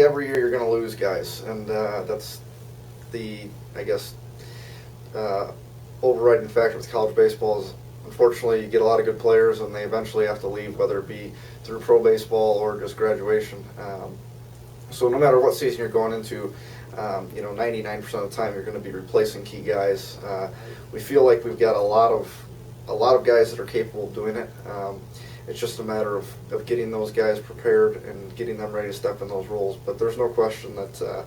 unfortunately, every year you're going to lose guys, and that's the, I guess, overriding factor with college baseball is, unfortunately, you get a lot of good players, and they eventually have to leave, whether it be through pro baseball or just graduation. So no matter what season you're going into, 99% of the time you're going to be replacing key guys. We feel like we've got a lot of guys that are capable of doing it. It's just a matter of getting those guys prepared and getting them ready to step in those roles. But there's no question that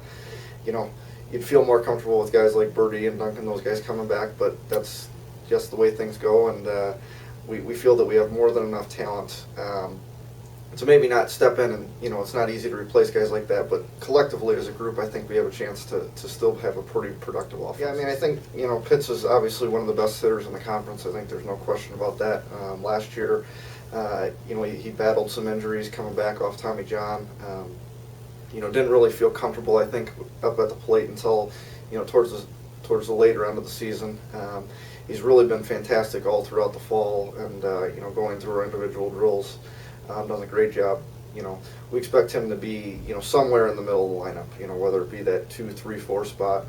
you'd feel more comfortable with guys like Birdie and Duncan, those guys coming back. But that's just the way things go, and we feel that we have more than enough talent to maybe not step in, and it's not easy to replace guys like that, but collectively as a group I think we have a chance to still have a pretty productive offense. Yeah, I mean, I think Pitts is obviously one of the best hitters in the conference. I think there's no question about that. Last year he battled some injuries coming back off Tommy John. Didn't really feel comfortable, I think, up at the plate until towards the later end of the season. He's really been fantastic all throughout the fall, and going through our individual drills. Done a great job. We expect him to be somewhere in the middle of the lineup, whether it be that 2, 3, 4 spot,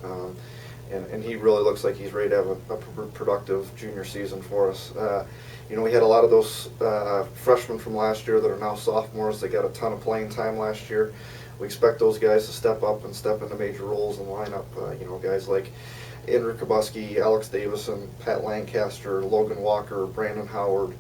and he really looks like he's ready to have a productive junior season for us. We had a lot of those freshmen from last year that are now sophomores. They got a ton of playing time last year. We expect those guys to step up and step into major roles in the lineup. Guys like Andrew Kabuski, Alex Davison, Pat Lancaster, Logan Walker, Brandon Howard.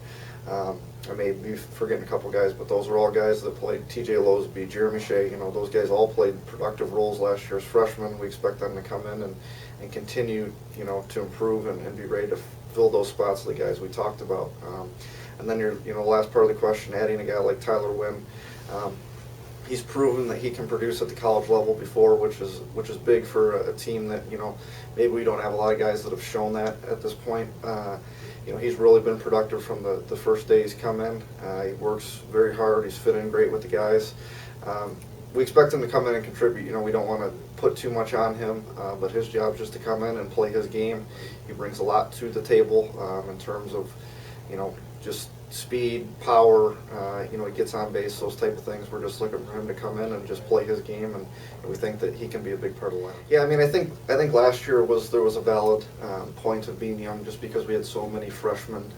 I may be forgetting a couple guys, but those are all guys that played. T.J. Loseby, Jeremy Shea, those guys all played productive roles last year as freshmen. We expect them to come in and continue, to improve and be ready to fill those spots of the guys we talked about. And then the last part of the question, adding a guy like Tyler Wynn. He's proven that he can produce at the college level before, which is big for a team that maybe we don't have a lot of guys that have shown that at this point. He's really been productive from the first day he's come in. He works very hard. He's fit in great with the guys. We expect him to come in and contribute. We don't want to put too much on him, but his job is just to come in and play his game. He brings a lot to the table in terms of, just speed, power, he gets on base, those type of things. We're just looking for him to come in and just play his game, and we think that he can be a big part of the lineup. Yeah, I mean, I think last year there was a valid point of being young, just because we had so many freshmen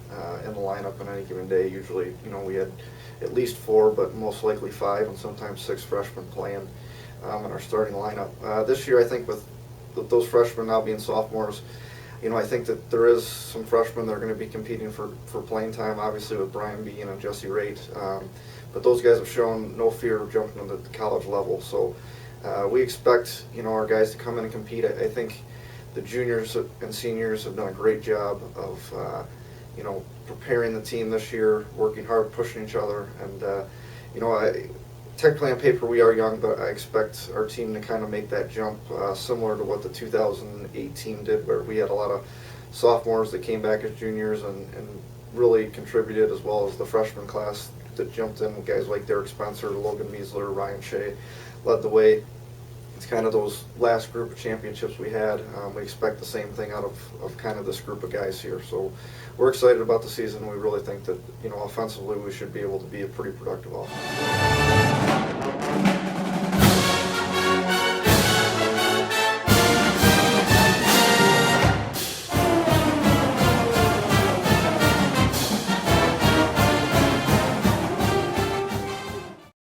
in the lineup on any given day. Usually, we had at least 4, but most likely 5, and sometimes 6 freshmen playing in our starting lineup. This year, I think with those freshmen now being sophomores, I think that there is some freshmen that are going to be competing for playing time, obviously with Brian Bean and Jesse Raitt. But those guys have shown no fear of jumping into the college level. So we expect, our guys to come in and compete. I think the juniors and seniors have done a great job of, preparing the team this year, working hard, pushing each other. And, technically on paper we are young, but I expect our team to kind of make that jump similar to what the 2008 team did, where we had a lot of sophomores that came back as juniors and really contributed, as well as the freshman class that jumped in. Guys like Derek Spencer, Logan Meisler, Ryan Shea led the way. It's kind of those last group of championships we had. We expect the same thing out of kind of this group of guys here. So we're excited about the season. We really think that, offensively we should be able to be a pretty productive offense.